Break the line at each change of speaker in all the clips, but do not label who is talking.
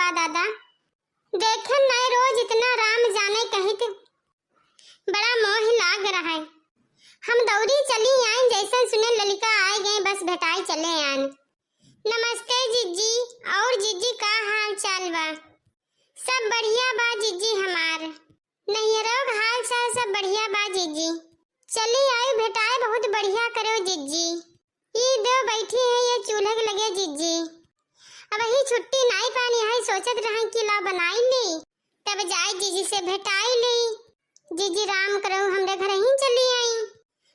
बा दादा। देखन नहीं रोज इतना राम जाने कहीं तो बड़ा मोह लाग रहा है। हम दौड़ी चली आए जैसे सुने ललिका आए गए बस भेटाई चले आन। नमस्ते जीजी। और जीजी का हाल चाल बा? सब बढ़िया बा जीजी हमार। नैहरों का हाल चाल सब बढ़िया बा जीजी। चली आई भेटाए बहुत बढ़िया करो जीजी। ये दो बैठी है ये चूल्हे के लगे जीजी। अब ही छुट्टी नहीं पानी है सोचत रहे कि ला बनाई ली तब जाए जीजी से भेटाई ली। जीजी राम करो हमरे घर ही चली आई।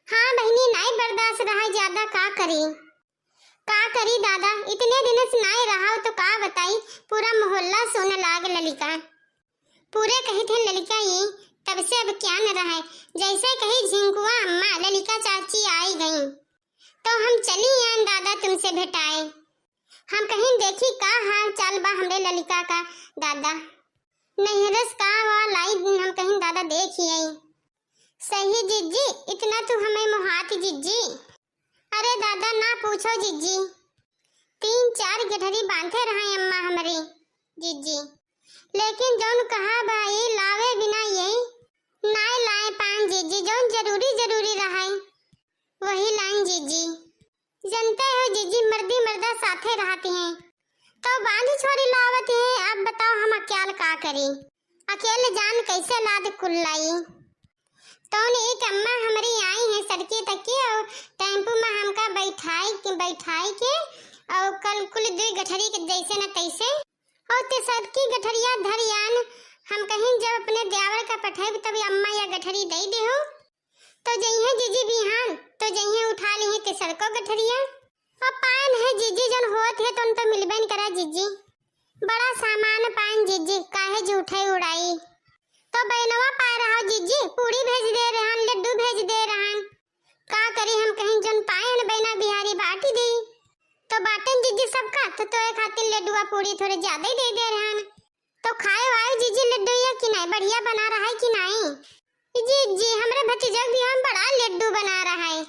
हाँ बहनी नहीं बर्दाश्त रहा ज्यादा का करी दादा। इतने दिन से नहीं रहा तो का बताई पूरा मोहल्ला सोने लाग ललिका। पूरे कही थे ललिका ये तब से अब क्या न रहा है। जैसे कही झिंकुआ अम्मा ललिका चाची आई गई तो हम चली आन दादा तुमसे भेटाए। हम कहीं देखी का हाल चाल बा हमरे ललिका का दादा। नैहरस का वा लाई हम कहीं दादा देखी आई। सही जीजी इतना तो हमें मोहात जीजी। अरे दादा ना पूछो जीजी। 3-4 गठरी बांधे रहे अम्मा हमारी जीजी। लेकिन जौन कहा भाई लावे बिना यही नहीं लाए पान जीजी। जौन जरूरी रहा वही लाइन जीजी। जनते हो जीजी मर्दी मर्दा साथे रहते हैं तो बांध छोड़ी लावत है। अब बताओ हम अकेले का करी। अकेले जान कैसे लाद कुल्लाई। तो एक अम्मा हमारी आई है सड़के तक के और टेम्पो में हमका बैठाई के और कल कुल 2 गठरी के जैसे न तैसे और ते सबकी गठरिया धरियान। हम कहीं जब अपने देवर का पठाई तब अम्मा या गठरी दे दे हो तो जइहे जीजी बिहान तो जइहे उठा ली ते सड़को गठरिया। और पान है जीजी जन होत है तो उन मिलबे न करा जीजी। बड़ा सामान पान जीजी काहे झूठे उड़ाई। तो बहनवा पा रहा जीजी पूरी भेज दे रहन लड्डू भेज दे रहन। का करी हम कहीं जन पाए न बहना बिहारी बाटी दी तो बाटन जीजी सबका तो एक खातिर लड्डुआ पूरी थोड़े ज्यादा ही दे रहन। तो खाए वाए जीजी लड्डू या कि नहीं बढ़िया बना रहा है कि नहीं जीजी। हमरे भतीजा भी हम बड़ा लड्डू बना रहा है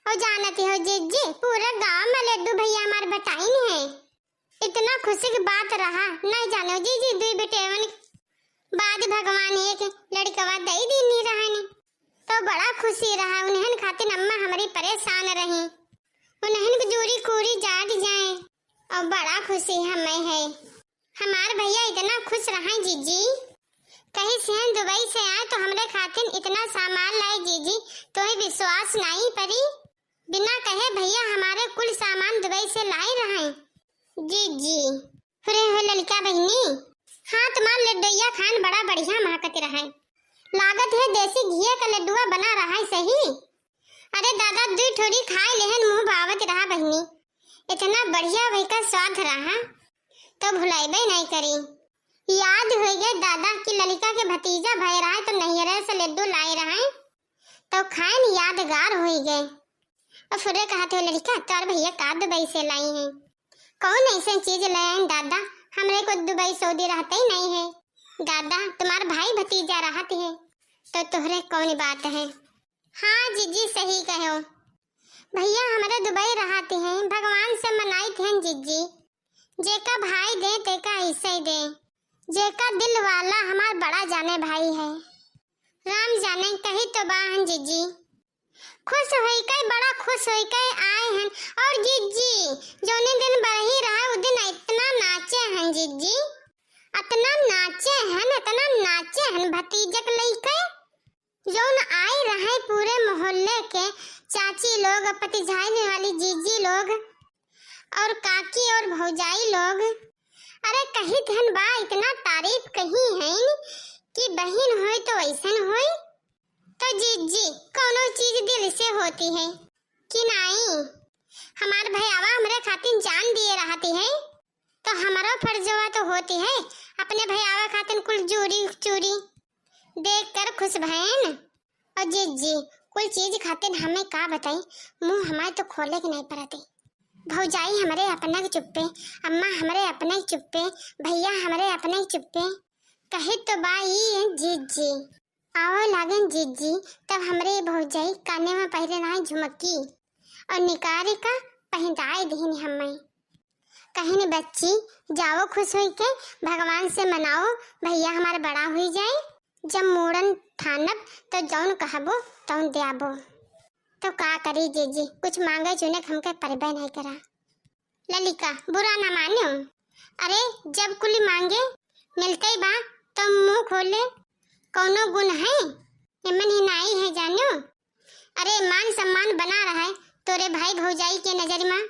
और जानते हो जीजी पूरे गांव में लड्डू भैया हमारे बताई नहीं है। इतना खुशी की बात रहा नहीं जानो जीजी। 2 बेटेवन बाद भगवान एक लड़कवा दे दी नहीं रहने तो बड़ा खुशी रहा। उन्हें खातिर अम्मा हमारी परेशान रही। उन्हें जोरी कोरी जाट जाए और बड़ा खुशी हमें है। हमार भैया इतना खुश रहा जीजी। कहीं से दुबई से आए तो हमरे खातिर इतना सामान लाए जीजी तो ही विश्वास नहीं पड़ी। बिना कहे भैया हमारे कुल सामान दुबई से लाए रहे जीजी। अरे हो ललिका बहनी। हाँ तुम्हारा लड्डुया खान बड़ा बढ़िया महकत रहा है। लागत है देसी घी का लड्डुआ बना रहा है सही। अरे दादा 2 ठोरी खाए लेहन मुंह बावत रहा बहनी। इतना बढ़िया वही का स्वाद रहा तो भुलाइबे नहीं करी। याद हो गए दादा कि ललिका के भतीजा भय रहा है तो नैहरे से लड्डू लाए रहा तो खाए यादगार हो गए। और फिर कहा थे ललिका तार भैया का दुबई से लाई है। कौन ऐसी चीज लाए दादा हमरे को दुबई सऊदी रहते ही नहीं है दादा। तुम्हारा भाई भतीजा रहते है तो तोहरे कौन बात है। हाँ जीजी सही कहो। भैया हमारे दुबई रहते हैं भगवान से मनाई थे जीजी। जेका भाई दे तेका ऐसे दे। जेका दिल वाला हमार बड़ा जाने भाई है। राम जाने कही तो बाहन जीजी। खुश होई कई बड़ा खुश होई कई आए हैं। और जीजी जोने दिन बरही रहा उस दिन इतना नाचे हैं जीजी। इतना नाचे हैं भतीजक लइके जोन आए रहे पूरे मोहल्ले के चाची लोग पतिझाई वाली जीजी लोग और काकी और भौजाई लोग। अरे कही धन बा इतना तारीफ कही है कि बहन होई तो ऐसन होई। तो जीजी कोनो चीज दिल से होती है कि नहीं। हमारे भैयावा हमारे खातिर जान दिए रहती है तो हमारा फर्जवा तो होती है अपने भैयावा खातिर कुल चोरी चोरी देख कर खुश बहन। और जीजी कोई चीज खातिर हमें का बताई मुंह हमारे तो खोले के नहीं पड़ते। भौजाई हमारे अपना के चुप्पे अम्मा हमारे अपने चुप्पे भैया हमारे अपने चुप्पे। कहे तो बाई जीजी आओ लागन जीजी। तब हमरे भौजाई काने में पहरे ना झुमकी और निकारे का पहनाए दीन हमें। कहीं न बच्ची जाओ खुश होई के भगवान से मनाओ भैया हमारा बड़ा हुई जाए। जब मूड़न थानब तो जौन कहबो तौन देबो। तो का करी जीजी, कुछ मांगे चुने हमके परबे नहीं करा। ललिका बुरा ना मानो। अरे जब कुल मांगे मिलते बा तो मुंह खोले कौनो गुण है, निमन ही नाई है जानो। अरे मान सम्मान बना रहा है तोरे भाई भौजाई के नजर में,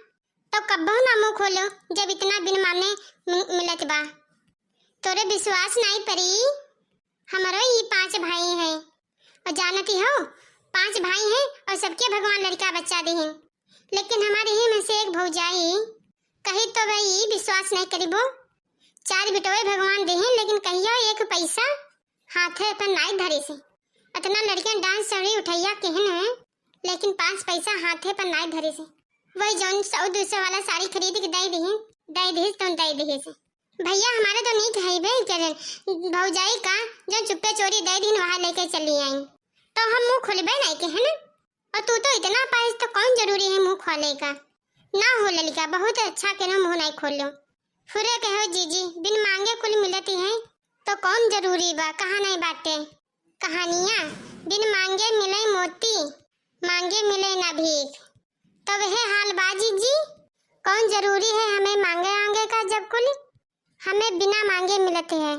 तो कब्बो ना मुंह खोलो जब इतना बिन माने मिलत बा। तोरे विश्वास नहीं परी, हमारो ही 5 भाई हैं और जानती हो 5 भाई हैं और सबके भगवान लड़का बच्चा दें, लेकिन हमारे ही में से एक भौजाई कही तो भाई विश्वास नहीं करीबो। 4 बिटोए भगवान दें, लेकिन कहियो एक पैसा हाथे पर नहीं धरे से। इतना लड़कियां डांस चढ़ी उठैया कहन है, लेकिन 5 पैसा हाथे पर नहीं धरे से। वही जौन 100-200 वाला साड़ी खरीद के दे दी तो दे दी से। भैया हमारे तो नहीं कही भाई करे भौजाई का जो चुप्पे चोरी दे दी वहां लेके चली आई, तो हम मुंह खोलबे नहीं के है ना। और तू तो इतना पाइस तो कौन जरूरी है मुंह खोले का। ना हो ललिका, बहुत अच्छा के ना मुंह नहीं खोलो। फुरे कहो जीजी बिन मांगे कुल मिलती है तो कौन जरूरी बा, कहा नहीं बाटे कहानियां। बिन मांगे मिले मोती, मांगे मिले ना भीख। तो वह हाल बाजी जी, कौन जरूरी है हमें मांगे आंगे का, जब कुल हमें बिना मांगे मिलते हैं।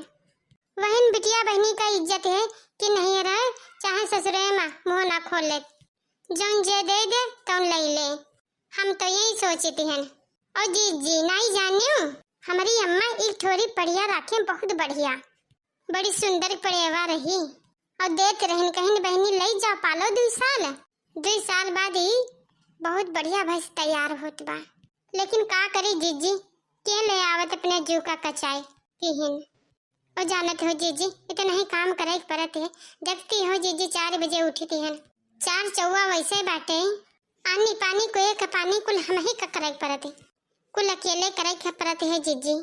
वही बिटिया बहनी का इज्जत है कि नहीं रहे चाहे ससुरे में मुंह ना खोले, जौन जे दे दे तो ले ले। हम तो यही सोचती हैं। और जी नहीं जानियो हमारी अम्मा एक थोड़ी बढ़िया राखे, बहुत बढ़िया बड़ी सुंदर पड़ेवा रही और देते रहन कहीं बहनी ले जाओ पालो 2 साल बाद ही बहुत बढ़िया भैंस तैयार होत बा। लेकिन का करी जीजी के ले आवत अपने जीव का कचाई किहिन। और जानत हो जीजी इतना ही काम करे पड़त है। जगती हो जीजी 4 बजे उठती है, 4 चौवा वैसे बाटे। आनी पानी को एक पानी कुल हम ही का करे पड़त है, कुल अकेले करे पड़त है जीजी।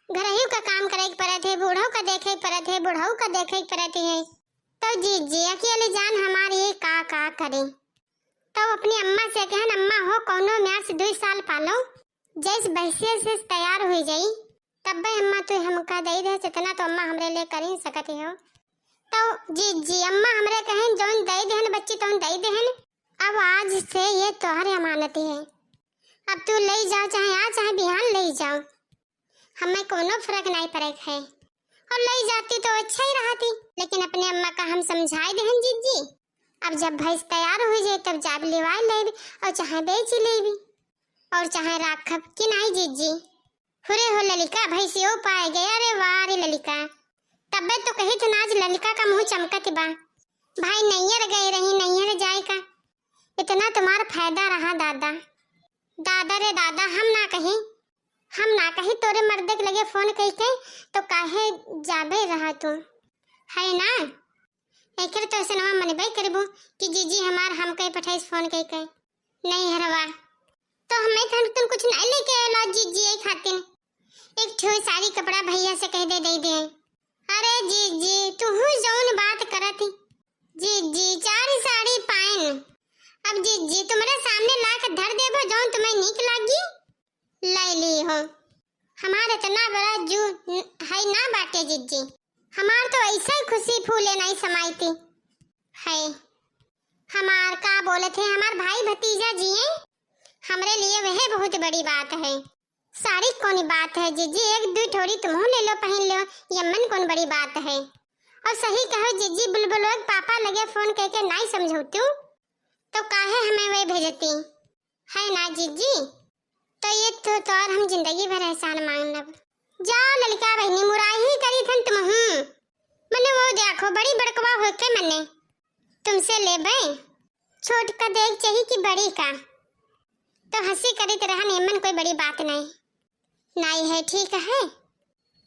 घरहियों का काम करे पड़त है, बूढ़ों का देखे पड़त है, बुढ़ऊ का देखे पड़त है। तो जीजी अकेले जान हमारी का करे। तो अपनी अम्मा से कहन अम्मा हो कौनो म्यार से 2 साल पालो, जैस भैंसिया से तैयार हो जाई तब भाई अम्मा तो हमका दे दे इतना तो अम्मा हमरे लिए कर ही सकते हो। तो जी अम्मा हमरे कहन जौन दे देहन बच्ची तौन दे देहन। अब आज से ये तोहरे अमानत है, अब तू ले जाओ चाहे आज चाहे बिहान ले जाओ, हमें कोनो फर्क नहीं पड़े है। और ले जाती तो अच्छा ही रहती, लेकिन अपने अम्मा का हम समझाए देहन जी। अब जब भैंस तैयार हो जाए तब जाब लेवा ले और चाहे बेच ले और चाहे राखब कि नहीं जीजी। फुरे हो ललिका भैंसियों पाए गए। अरे वाह रे ललिका, तबे तो कही तो आज ललिका का मुंह चमकत बा। भाई नैयर गए रही नैयर जाए का इतना तुम्हारा फायदा रहा दादा। दादा रे दादा हम ना कही तोरे मर्दे के लगे फोन कही के तो काहे जाबे रहा तू है ना। एकर तो ऐसे नवा मनबे करबो कि जीजी हमार हम कहीं पठाइस फोन कहीं नहीं हरवा तो हमें तुम कुछ नहीं लेके आलो जीजी एक खातिर। एक ठो साड़ी कपड़ा भैया से कह दे। अरे जीजी तू जौन बात करत जीजी 4 साड़ी पाइन। अब जीजी तुम्हारे सामने ला के धर देबो जौन तुम्हें नीक लागी ले ली हो। हमारे इतना बड़ा जू है ना बाटे जीजी, हमार तो ऐसे ही खुशी फूले नहीं समाईती है। हमार का बोले थे हमार भाई भतीजा जी हैं, हमरे लिए वह बहुत बड़ी बात है। साड़ी कौन बात है जीजी, 1-2 ठोड़ी तुम ले लो पहन लो, यमन कौन बड़ी बात है। और सही कहो जीजी बुलबुल पापा लगे फोन करके नहीं समझौतू तो काहे हमें वे भेजती है ना जीजी। तो ये तो और हम जिंदगी भर एहसान मांगब। जाओ ललिका बहनी मुराही करी थन तुम मने वो देखो बड़ी बड़कवा होके मने तुमसे ले बे छोट का देख चाहिए कि बड़ी का। तो हंसी करी तरह नेमन कोई बड़ी बात नहीं है ठीक है।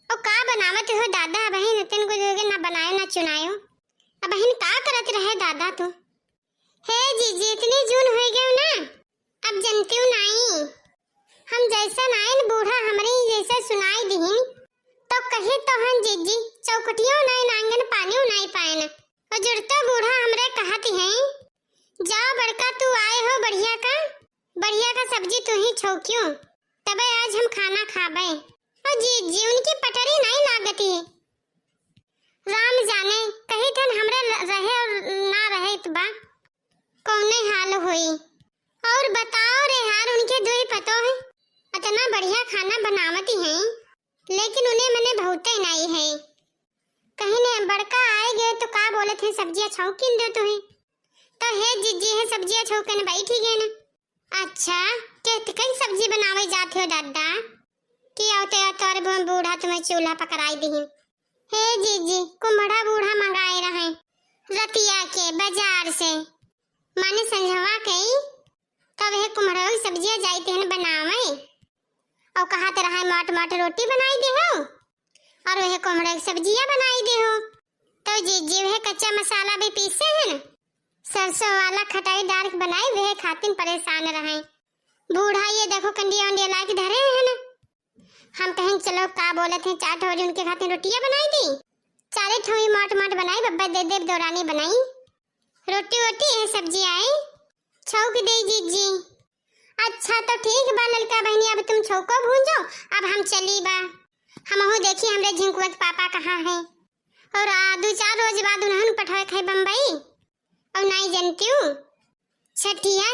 और का बनावत हो दादा बहन तन को जोगे ना बनायो ना चुनायो। अब बहन का करत रहे दादा तो हे जीजी इतनी जून हो गए ना अब जनती नहीं। हम जैसा नाइन बूढ़ा हमरे जैसा सुनाई दिहिन तो कहे तो हम जीजी चौकटियों नहीं नांगन पानियों नहीं पाएन। और जुड़ता बूढ़ा हमरे कहती हैं जाओ बड़का तू आए हो बढ़िया का सब्जी तू ही छौक्यों तबे आज हम खाना खाबे। और जी उनकी पटरी नहीं लागती है। राम जाने कहीं थन हमरा रहे और ना रहे तो बा कौने हाल होई। और बताओ रे यार उनके दो ही पतो है इतना बढ़िया खाना बनावती हैं लेकिन उन्हें मने बहुते नहीं है। कहीं ने बड़का आए गए तो का बोले थे सब्जियां छौकिन दे तो है तो है जीजी है सब्जियां छौकने बैठी गए ना। अच्छा के कई सब्जी बनावे जाते हो दादा कि आवते तोर बूढ़ा तुम्हें चूल्हा पकड़ाई दी। हे जीजी कुम्भड़ा बूढ़ा मंगाए रहे रतिया के बाजार से माने संझवा के तब है कुम्भड़ा सब्जियां जाते हैं बनावे और कहा तो रहा मोट मोट रोटी बनाई दे हो और वह कुम्भड़ा सब्जियां बनाई दे हो। तो जीजी वह कच्चा मसाला भी पीसे है ना सरसों वाला खटाई डाल के बनाई वह खातिन परेशान रहे। बूढ़ा ये देखो कंडिया उंडिया ला के धरे है ना। हम कहें चलो का बोले थे 4 ठोरी उनके खातिर रोटियां बनाई दी 4 ठोरी मोट मोट बनाई बब्बा दे दे दौरानी बनाई रोटी वोटी है सब्जी आई छौक दे जीजी। अच्छा तो ठीक बा ललका बहनी अब तुम छौको भूंजो अब हम चली बा हमहू देखी हमरे झिंकुआ के पापा कहाँ है और 2-4 रोज बाद उन्होंने पठाए खाए बम्बई और नहीं जानती हूँ छठिया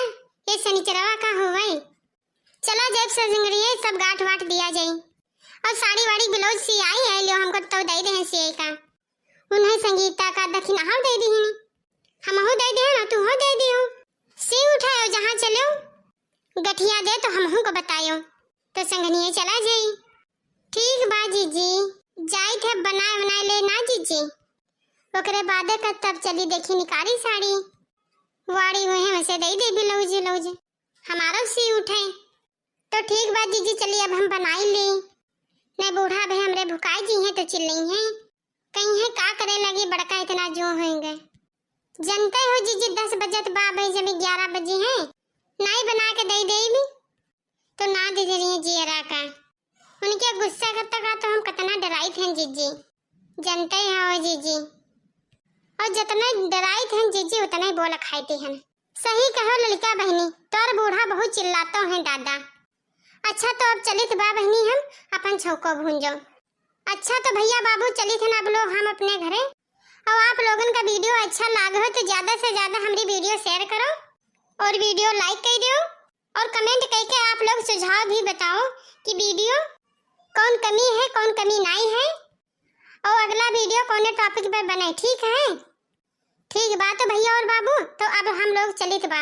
ये शनिचरवा का हुआ चला जब सजंगरी है सब गांठ वाट दिया जाए और साड़ी वाड़ी ब्लाउज सी आई है लो हमको तो दे दे सिए का उन्हें संगीता का दक्षिणा हो दे दी हम हो दे दे ना तू हो दे दियो सी उठाओ जहाँ चलो गठिया दे तो हम को बतायो तो संगनिए चला जाई। ठीक बा जीजी जाई थे बनाए ले ना जीजी ओकरे बाद का तब चली देखी निकारी साड़ी वाड़ी हुए हैं वैसे दे दे ब्लाउज हमारा सी उठे तो ठीक बात जीजी चलिए अब हम बनाई ली नहीं बूढ़ा भाई हमरे भुकाई जी हैं तो चिल्लाई हैं कहीं है का करे लगी बड़का इतना जो होंगे जनते हो जीजी 10 बजे तो बा भाई जब 11 बजे हैं नहीं बना के दे दे भी तो ना दे दे रही जीरा का उनके गुस्सा करता का तो हम कितना डराई थे जीजी जनते हो जीजी और जितना डराई थे जीजी उतना ही बोल खाई हैं। सही कहो ललिका बहनी तोर बूढ़ा बहुत चिल्लाते हैं दादा। अच्छा तो अब चले थे बा बहनी हम अपन छौको भूंजो। अच्छा तो भैया बाबू चली थे ना अब लोग हम अपने घरे और आप लोगन का वीडियो अच्छा लगा हो तो ज्यादा से ज्यादा हमारी वीडियो शेयर करो और वीडियो लाइक कर दो और कमेंट करके आप लोग सुझाव भी बताओ कि वीडियो कौन कमी है कौन कमी नहीं है और अगला वीडियो कौन टॉपिक पर बने। ठीक है ठीक बात तो भैया और बाबू तो अब हम लोग चलित बा।